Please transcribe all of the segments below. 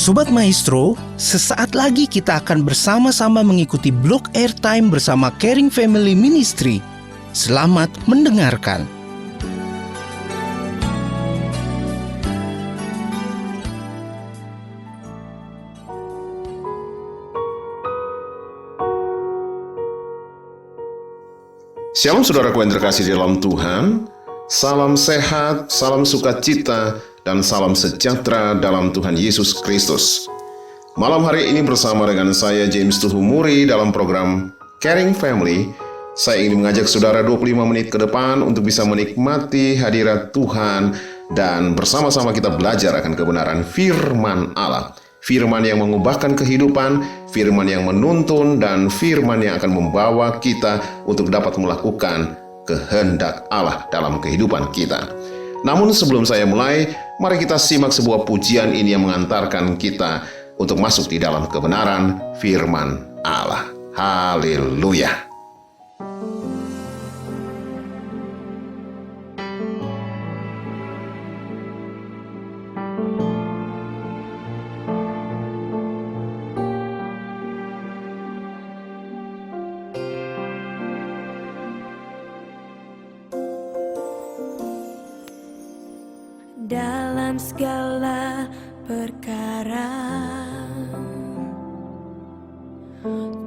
Sobat Maestro, sesaat lagi kita akan bersama-sama mengikuti blog airtime bersama Caring Family Ministry. Selamat mendengarkan. Shalom saudaraku yang terkasih di dalam Tuhan. Salam sehat, salam sukacita, dan salam sejahtera dalam Tuhan Yesus Kristus. Malam hari ini bersama dengan saya James Tuhumuri dalam program Caring Family. Saya ingin mengajak saudara 25 menit ke depan untuk bisa menikmati hadirat Tuhan dan bersama-sama kita belajar akan kebenaran firman Allah. Firman yang mengubahkan kehidupan, firman yang menuntun, dan firman yang akan membawa kita untuk dapat melakukan kehendak Allah dalam kehidupan kita. Namun sebelum saya mulai, mari kita simak sebuah pujian ini yang mengantarkan kita untuk masuk di dalam kebenaran firman Allah. Haleluya. Dalam segala perkara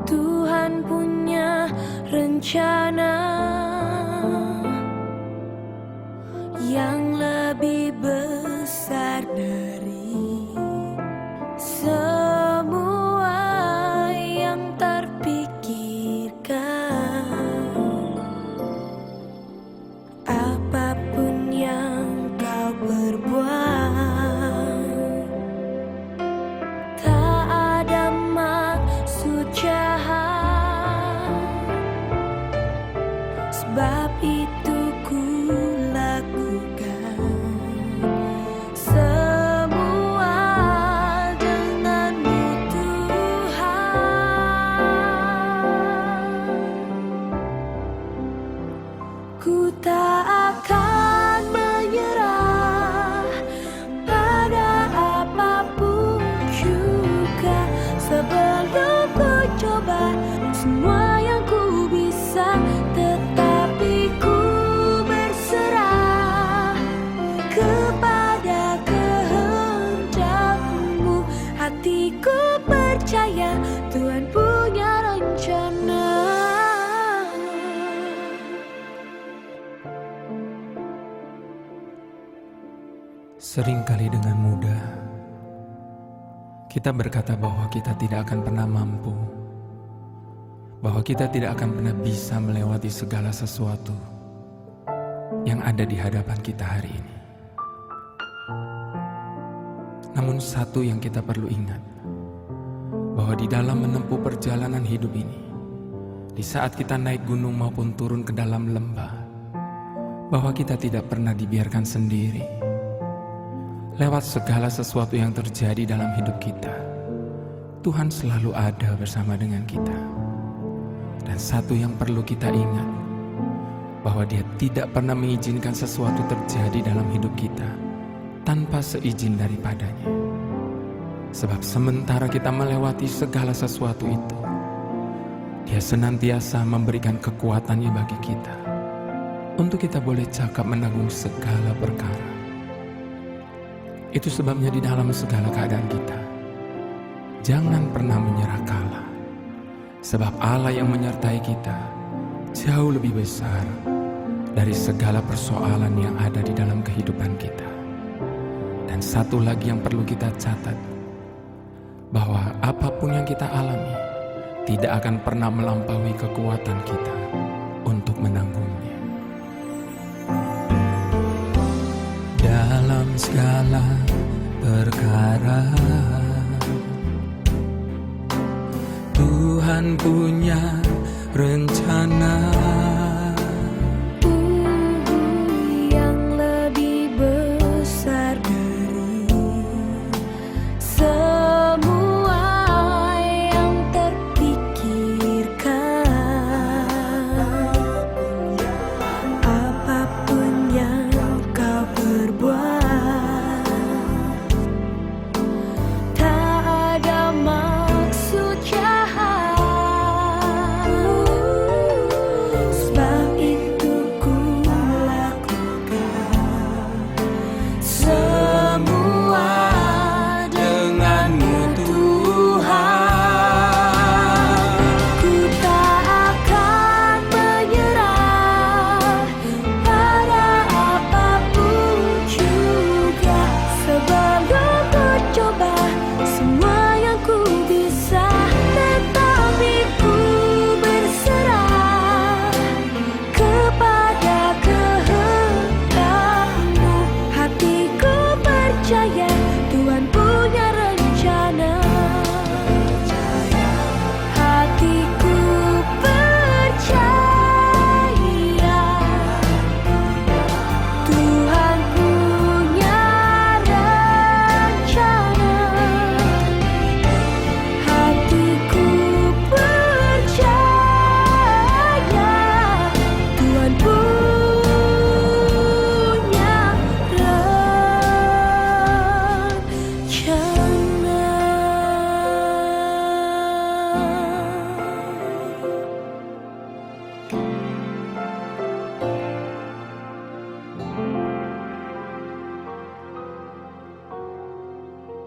Tuhan punya rencana yang lebih besar dari semua yang terpikirkan. Apapun yang kau berbuat, tak ada maksud jahat. Sebab itu ku lakukan semua denganmu Tuhan. Ku tak akan menyerah pada apapun juga, sebelum ku coba semua yang ku bisa, tetapi ku berserah kepada kehendak-Mu. Hatiku percaya Tuhan punya rencana. Seringkali dengan mudah kita berkata bahwa kita tidak akan pernah mampu, bahwa kita tidak akan pernah bisa melewati segala sesuatu yang ada di hadapan kita hari ini. Namun satu yang kita perlu ingat, bahwa di dalam menempuh perjalanan hidup ini, di saat kita naik gunung maupun turun ke dalam lembah, bahwa kita tidak pernah dibiarkan sendiri. Lewat segala sesuatu yang terjadi dalam hidup kita, Tuhan selalu ada bersama dengan kita. Dan satu yang perlu kita ingat, bahwa Dia tidak pernah mengizinkan sesuatu terjadi dalam hidup kita tanpa seizin daripadanya. Sebab sementara kita melewati segala sesuatu itu, Dia senantiasa memberikan kekuatannya bagi kita, untuk kita boleh cakap menanggung segala perkara. Itu sebabnya di dalam segala keadaan kita, jangan pernah menyerah kalah. Sebab Allah yang menyertai kita jauh lebih besar dari segala persoalan yang ada di dalam kehidupan kita. Dan satu lagi yang perlu kita catat, bahwa apapun yang kita alami tidak akan pernah melampaui kekuatan kita untuk menanggungnya. Dalam segala perkara Tuhan punya rencana Yang lebih besar dari semua yang terpikirkan. Apapun yang kau perbuat, tak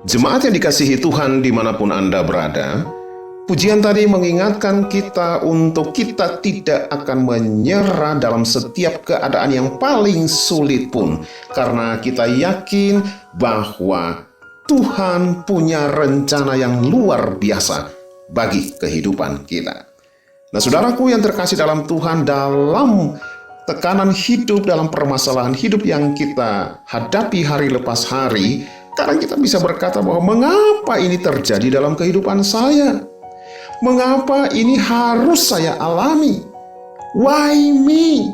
Jemaat yang dikasihi Tuhan dimanapun Anda berada, pujian tadi mengingatkan kita untuk kita tidak akan menyerah dalam setiap keadaan yang paling sulit pun, karena kita yakin bahwa Tuhan punya rencana yang luar biasa bagi kehidupan kita. Nah, saudaraku yang terkasih dalam Tuhan, dalam tekanan hidup, dalam permasalahan hidup yang kita hadapi hari lepas hari, kadang kita bisa berkata bahwa mengapa ini terjadi dalam kehidupan saya? Mengapa ini harus saya alami? Why me?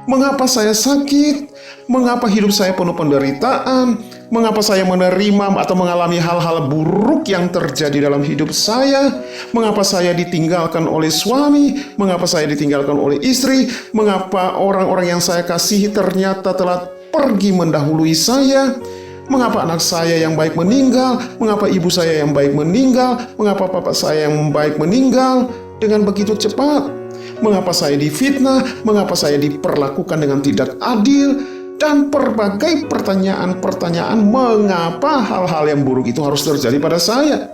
Mengapa saya sakit? Mengapa hidup saya penuh penderitaan? Mengapa saya menerima atau mengalami hal-hal buruk yang terjadi dalam hidup saya? Mengapa saya ditinggalkan oleh suami? Mengapa saya ditinggalkan oleh istri? Mengapa orang-orang yang saya kasihi ternyata telah pergi mendahului saya? Mengapa anak saya yang baik meninggal? Mengapa ibu saya yang baik meninggal? Mengapa bapak saya yang baik meninggal dengan begitu cepat? Mengapa saya difitnah? Mengapa saya diperlakukan dengan tidak adil? Dan berbagai pertanyaan-pertanyaan mengapa hal-hal yang buruk itu harus terjadi pada saya.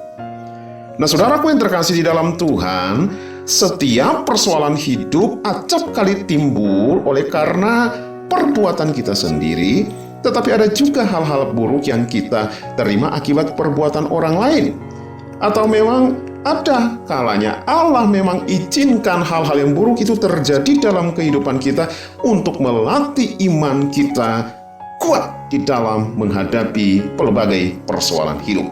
Nah, saudaraku yang terkasih di dalam Tuhan, setiap persoalan hidup acap kali timbul oleh karena perbuatan kita sendiri, tetapi ada juga hal-hal buruk yang kita terima akibat perbuatan orang lain. Atau memang ada kalanya Allah memang izinkan hal-hal yang buruk itu terjadi dalam kehidupan kita untuk melatih iman kita kuat di dalam menghadapi pelbagai persoalan hidup.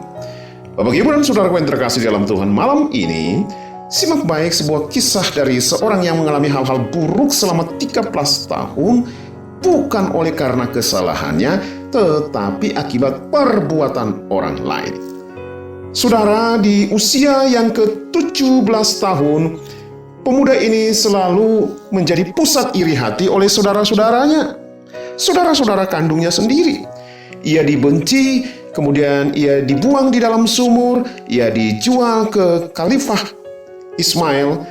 Bapak, Ibu, dan saudaraku yang terkasih dalam Tuhan, malam ini simak baik sebuah kisah dari seorang yang mengalami hal-hal buruk selama 13 tahun, bukan oleh karena kesalahannya, tetapi akibat perbuatan orang lain. Saudara, di usia yang ke-17 tahun, pemuda ini selalu menjadi pusat iri hati oleh saudara-saudaranya, saudara-saudara kandungnya sendiri. Ia dibenci, kemudian ia dibuang di dalam sumur, ia dijual ke Khalifah Ismail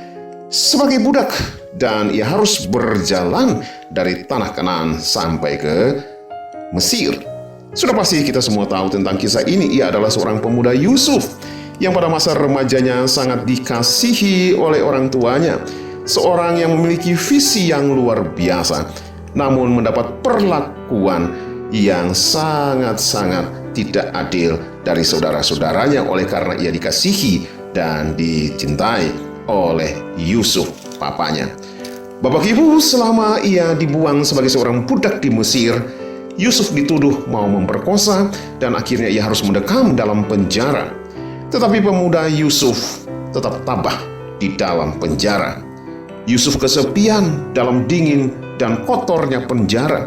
sebagai budak, dan ia harus berjalan dari tanah Kanaan sampai ke Mesir. Sudah pasti kita semua tahu tentang kisah ini. Ia adalah seorang pemuda Yusuf yang pada masa remajanya sangat dikasihi oleh orang tuanya. Seorang yang memiliki visi yang luar biasa, namun mendapat perlakuan yang sangat-sangat tidak adil dari saudara-saudaranya oleh karena ia dikasihi dan dicintai oleh Yusuf, papanya. Bapak Ibu, selama ia dibuang sebagai seorang budak di Mesir, Yusuf dituduh mau memperkosa dan akhirnya ia harus mendekam dalam penjara. Tetapi pemuda Yusuf tetap tabah di dalam penjara. Yusuf kesepian dalam dingin dan kotornya penjara,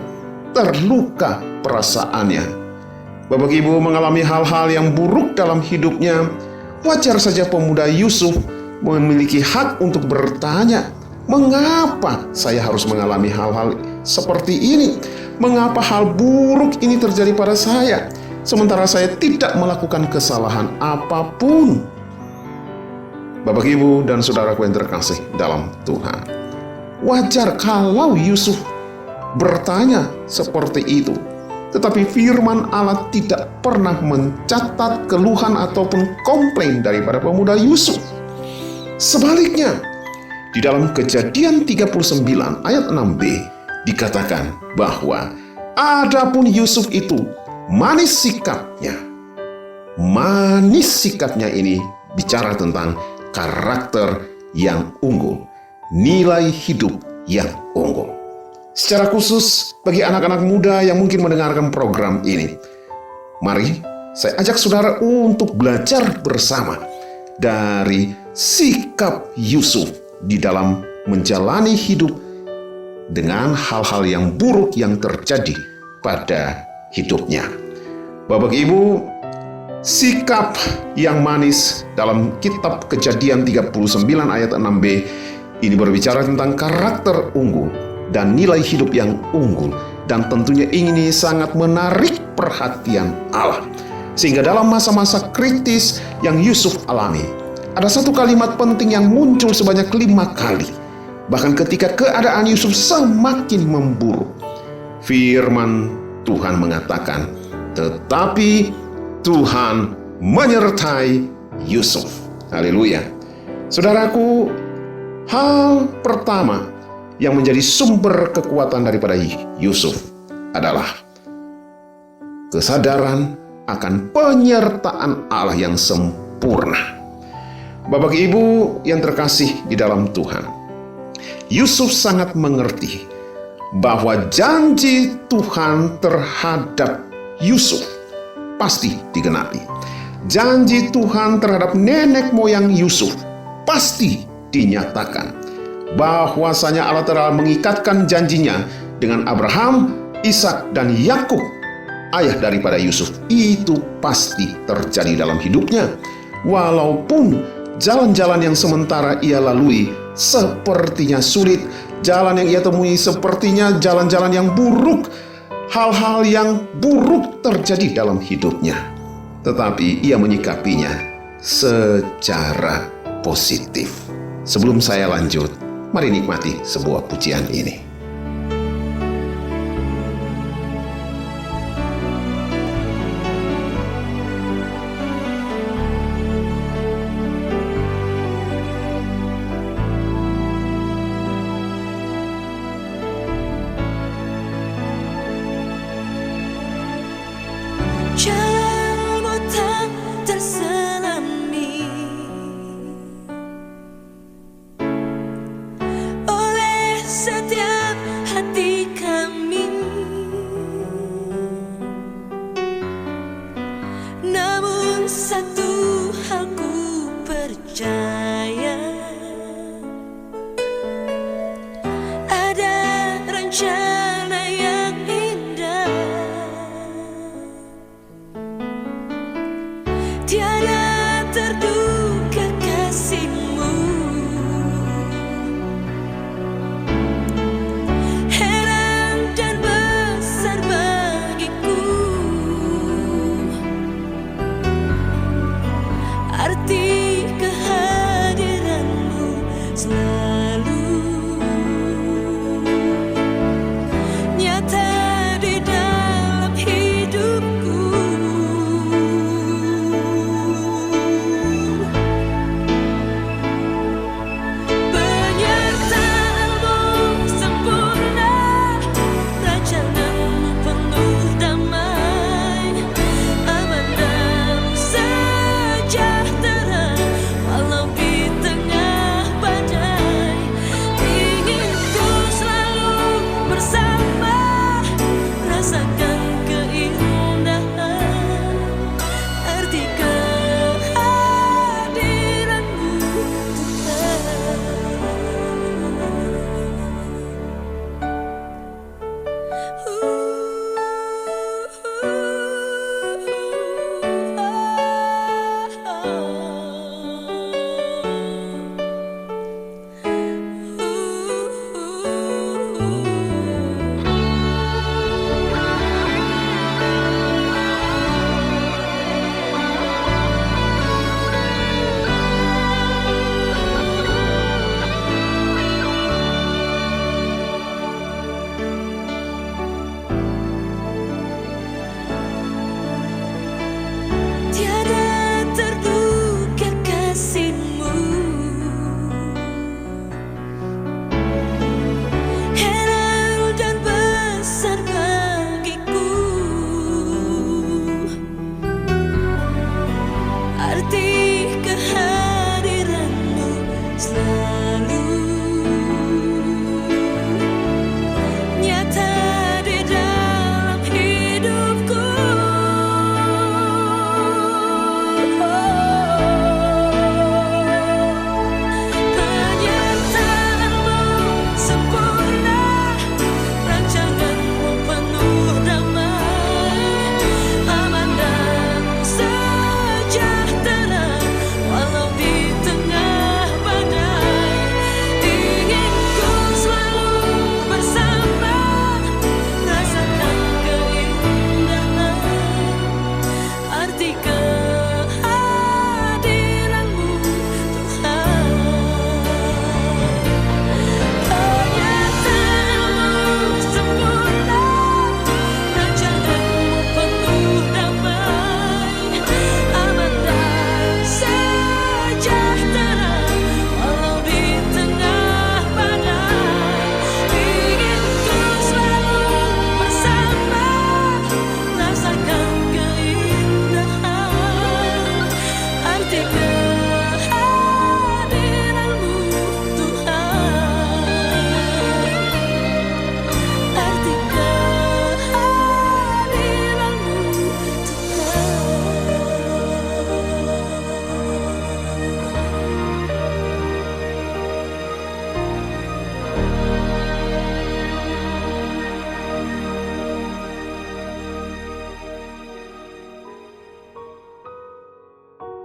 terluka perasaannya. Bapak Ibu, mengalami hal-hal yang buruk dalam hidupnya, wajar saja pemuda Yusuf memiliki hak untuk bertanya, mengapa saya harus mengalami hal-hal seperti ini? Mengapa hal buruk ini terjadi pada saya, sementara saya tidak melakukan kesalahan apapun? Bapak, Ibu, dan saudaraku yang terkasih dalam Tuhan, wajar kalau Yusuf bertanya seperti itu. Tetapi firman Allah tidak pernah mencatat keluhan ataupun komplain daripada pemuda Yusuf. Sebaliknya, di dalam Kejadian 39 ayat 6b dikatakan bahwa adapun Yusuf itu manis sikapnya. Manis sikapnya ini bicara tentang karakter yang unggul, nilai hidup yang unggul. Secara khusus bagi anak-anak muda yang mungkin mendengarkan program ini, mari saya ajak saudara untuk belajar bersama dari sikap Yusuf di dalam menjalani hidup dengan hal-hal yang buruk yang terjadi pada hidupnya. Bapak Ibu, sikap yang manis dalam kitab Kejadian 39 ayat 6b ini berbicara tentang karakter unggul dan nilai hidup yang unggul, dan tentunya ini sangat menarik perhatian Allah. Sehingga dalam masa-masa kritis yang Yusuf alami, ada satu kalimat penting yang muncul sebanyak 5 kali. Bahkan ketika keadaan Yusuf semakin memburuk, firman Tuhan mengatakan, tetapi Tuhan menyertai Yusuf. Haleluya. Saudaraku, hal pertama yang menjadi sumber kekuatan daripada Yusuf adalah kesadaran akan penyertaan Allah yang sempurna. Bapak Ibu yang terkasih di dalam Tuhan, Yusuf sangat mengerti bahwa janji Tuhan terhadap Yusuf pasti digenapi. Janji Tuhan terhadap nenek moyang Yusuf pasti dinyatakan. Bahwasanya Allah telah mengikatkan janjinya dengan Abraham, Ishak, dan Yakub, ayah daripada Yusuf. Itu pasti terjadi dalam hidupnya. Walaupun jalan-jalan yang sementara ia lalui sepertinya sulit, jalan yang ia temui sepertinya jalan-jalan yang buruk, hal-hal yang buruk terjadi dalam hidupnya. Tetapi ia menyikapinya secara positif. Sebelum saya lanjut, mari nikmati sebuah pujian ini. Jalanmu tak terselami oleh setiap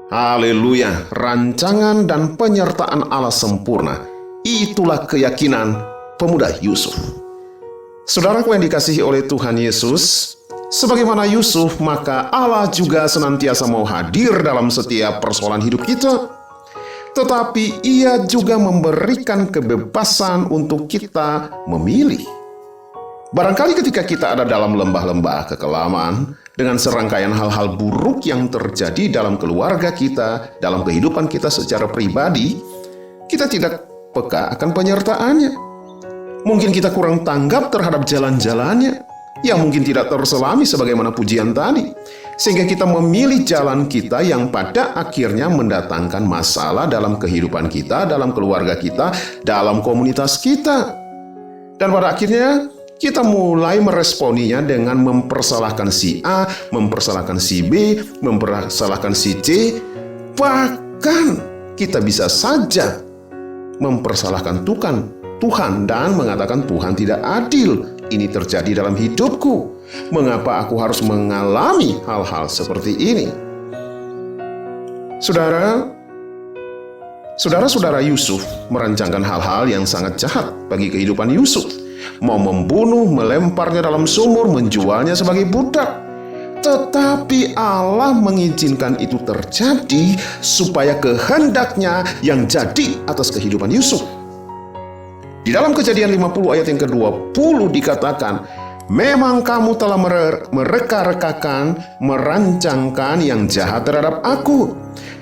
Haleluya, rancangan dan penyertaan Allah sempurna. Itulah keyakinan pemuda Yusuf. Saudaraku yang dikasihi oleh Tuhan Yesus, sebagaimana Yusuf, maka Allah juga senantiasa mau hadir dalam setiap persoalan hidup kita. Tetapi Ia juga memberikan kebebasan untuk kita memilih. Barangkali ketika kita ada dalam lembah-lembah kekelaman, dengan serangkaian hal-hal buruk yang terjadi dalam keluarga kita, dalam kehidupan kita secara pribadi, kita tidak peka akan penyertaannya. Mungkin kita kurang tanggap terhadap jalan-jalannya, yang mungkin tidak terselami sebagaimana pujian tadi, sehingga kita memilih jalan kita yang pada akhirnya mendatangkan masalah dalam kehidupan kita, dalam keluarga kita, dalam komunitas kita. Dan pada akhirnya kita mulai meresponinya dengan mempersalahkan si A, mempersalahkan si B, mempersalahkan si C. Bahkan kita bisa saja mempersalahkan Tuhan dan mengatakan Tuhan tidak adil. Ini terjadi dalam hidupku. Mengapa aku harus mengalami hal-hal seperti ini? Saudara-saudara Yusuf merancangkan hal-hal yang sangat jahat bagi kehidupan Yusuf. Mau membunuh, melemparnya dalam sumur, menjualnya sebagai budak. Tetapi Allah mengizinkan itu terjadi supaya kehendaknya yang jadi atas kehidupan Yusuf. Di dalam Kejadian 50 ayat yang ke-20 dikatakan, memang kamu telah mereka-rekakan, merancangkan yang jahat terhadap aku.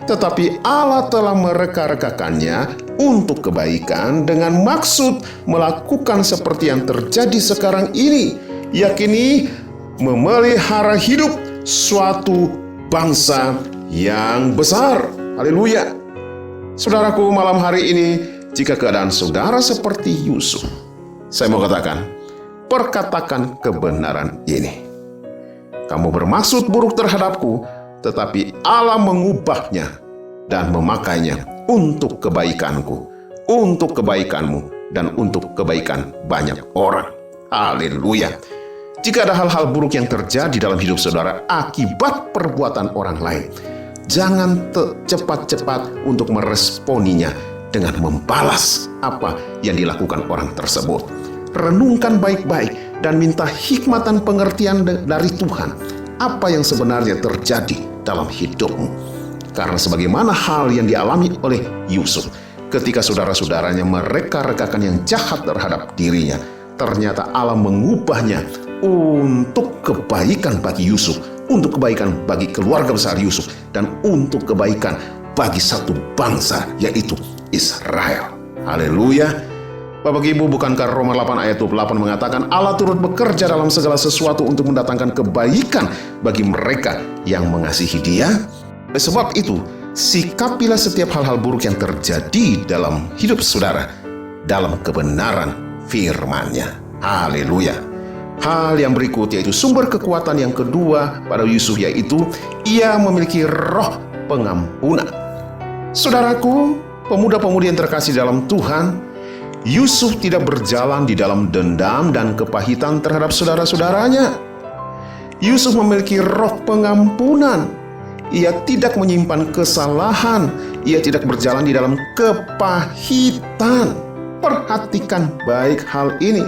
Tetapi Allah telah mereka-rekakannya untuk kebaikan dengan maksud melakukan seperti yang terjadi sekarang ini, yakni memelihara hidup suatu bangsa yang besar. Haleluya. Saudaraku, malam hari ini, jika keadaan saudara seperti Yusuf, saya mau katakan, perkatakan kebenaran ini. Kamu bermaksud buruk terhadapku, tetapi Allah mengubahnya dan memakainya untuk kebaikanku, untuk kebaikanmu, dan untuk kebaikan banyak orang. Haleluya. Jika ada hal-hal buruk yang terjadi dalam hidup saudara akibat perbuatan orang lain, jangan cepat-cepat untuk meresponinya dengan membalas apa yang dilakukan orang tersebut. Renungkan baik-baik dan minta hikmat dan pengertian dari Tuhan apa yang sebenarnya terjadi dalam hidupmu. Karena sebagaimana hal yang dialami oleh Yusuf ketika saudara-saudaranya mereka-rekakan yang jahat terhadap dirinya, ternyata Allah mengubahnya untuk kebaikan bagi Yusuf, untuk kebaikan bagi keluarga besar Yusuf, dan untuk kebaikan bagi satu bangsa, yaitu Israel. Haleluya. Bapak Ibu, bukankah Roma 8 ayat 28 mengatakan Allah turut bekerja dalam segala sesuatu untuk mendatangkan kebaikan bagi mereka yang mengasihi Dia? Oleh sebab itu, sikapilah setiap hal-hal buruk yang terjadi dalam hidup saudara dalam kebenaran firman-Nya. Haleluya. Hal yang berikut yaitu sumber kekuatan yang kedua pada Yusuf, yaitu ia memiliki roh pengampunan. Saudaraku, pemuda-pemudi yang terkasih dalam Tuhan, Yusuf tidak berjalan di dalam dendam dan kepahitan terhadap saudara-saudaranya. Yusuf memiliki roh pengampunan. Ia tidak menyimpan kesalahan. Ia tidak berjalan di dalam kepahitan. Perhatikan baik hal ini.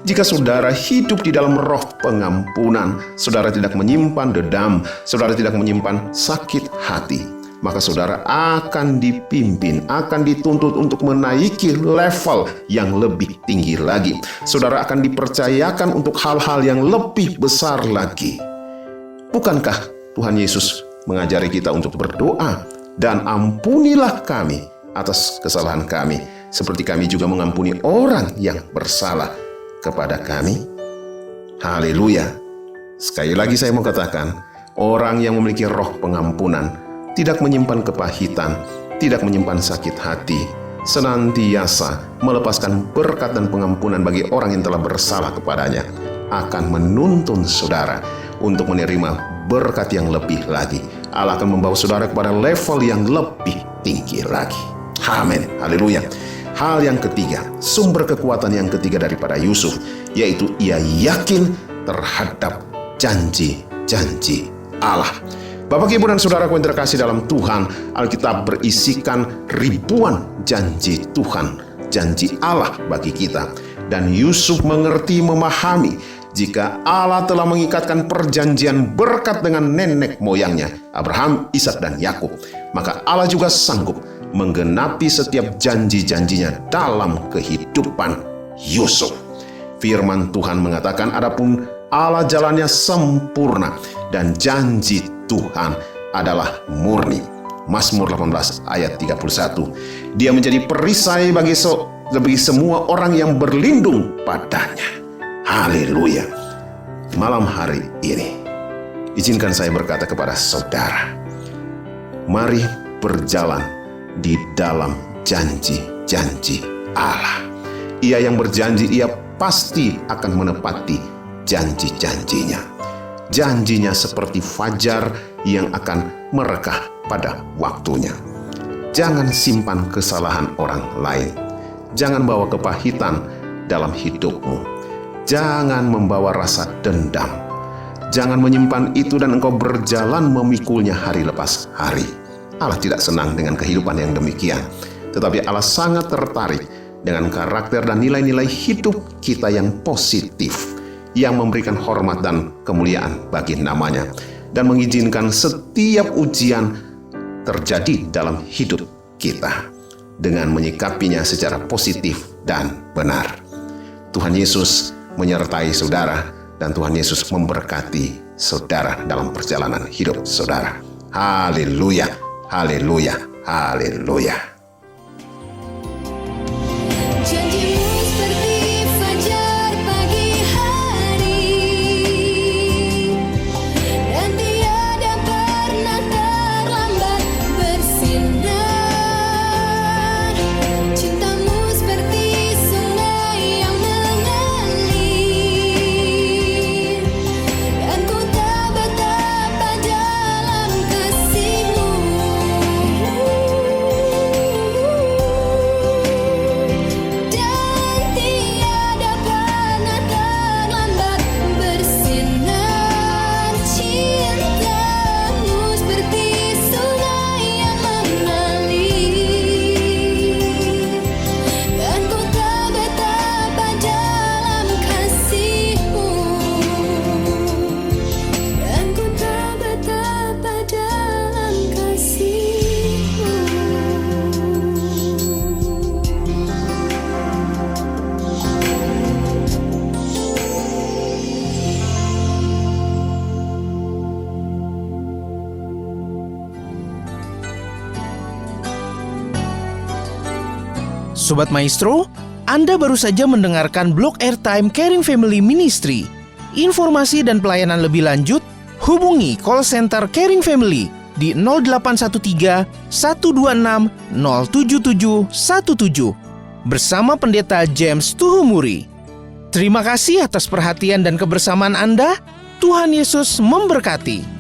Jika saudara hidup di dalam roh pengampunan, saudara tidak menyimpan dendam, saudara tidak menyimpan sakit hati, maka saudara akan dipimpin, akan dituntut untuk menaiki level yang lebih tinggi lagi. Saudara akan dipercayakan untuk hal-hal yang lebih besar lagi. Bukankah Tuhan Yesus mengajari kita untuk berdoa, dan ampunilah kami atas kesalahan kami, seperti kami juga mengampuni orang yang bersalah kepada kami? Haleluya. Sekali lagi saya mau katakan, orang yang memiliki roh pengampunan tidak menyimpan kepahitan, tidak menyimpan sakit hati, senantiasa melepaskan berkat dan pengampunan bagi orang yang telah bersalah kepadanya, akan menuntun saudara untuk menerima berkat yang lebih lagi. Allah akan membawa saudara kepada level yang lebih tinggi lagi. Amin. Haleluya. Hal yang ketiga, sumber kekuatan yang ketiga daripada Yusuf, yaitu ia yakin terhadap janji-janji Allah. Bapak, Ibu, dan saudaraku yang terkasih dalam Tuhan, Alkitab berisikan ribuan janji Tuhan, janji Allah bagi kita. Dan Yusuf mengerti, memahami, jika Allah telah mengikatkan perjanjian berkat dengan nenek moyangnya, Abraham, Ishak, dan Yakub, maka Allah juga sanggup menggenapi setiap janji-janjinya dalam kehidupan Yusuf. Firman Tuhan mengatakan, adapun Allah jalannya sempurna dan janji Tuhan adalah murni. Mazmur 18 ayat 31. Dia menjadi perisai bagi semua orang yang berlindung padanya. Haleluya. Malam hari ini, izinkan saya berkata kepada saudara, mari berjalan di dalam janji-janji Allah. Ia yang berjanji, ia pasti akan menepati janji-janjinya. Janjinya seperti fajar yang akan merekah pada waktunya. Jangan simpan kesalahan orang lain. Jangan bawa kepahitan dalam hidupmu. Jangan membawa rasa dendam. Jangan menyimpan itu dan engkau berjalan memikulnya hari lepas hari. Allah tidak senang dengan kehidupan yang demikian. Tetapi Allah sangat tertarik dengan karakter dan nilai-nilai hidup kita yang positif, yang memberikan hormat dan kemuliaan bagi namanya, dan mengizinkan setiap ujian terjadi dalam hidup kita dengan menyikapinya secara positif dan benar. Tuhan Yesus menyertai saudara, dan Tuhan Yesus memberkati saudara dalam perjalanan hidup saudara. Haleluya, haleluya, haleluya. Janjimu seperti fajar pagi hari, dan tiada pernah terlambat bersinar. Cintamu seperti sungai yang mengalir, dan ku tak betapa dalam kasih-Mu. Dan tiada pernah terlambat bersinar. Cintamu seperti sungai yang mengalir, dan ku tak betapa dalam kasih-Mu. Dan ku tak betapa dalam kasih-Mu. Sobat Maestro, Anda baru saja mendengarkan Blog Airtime Caring Family Ministry. Informasi dan pelayanan lebih lanjut, hubungi call center Caring Family di 0813 126 07717 bersama Pendeta James Tuhumuri. Terima kasih atas perhatian dan kebersamaan Anda. Tuhan Yesus memberkati.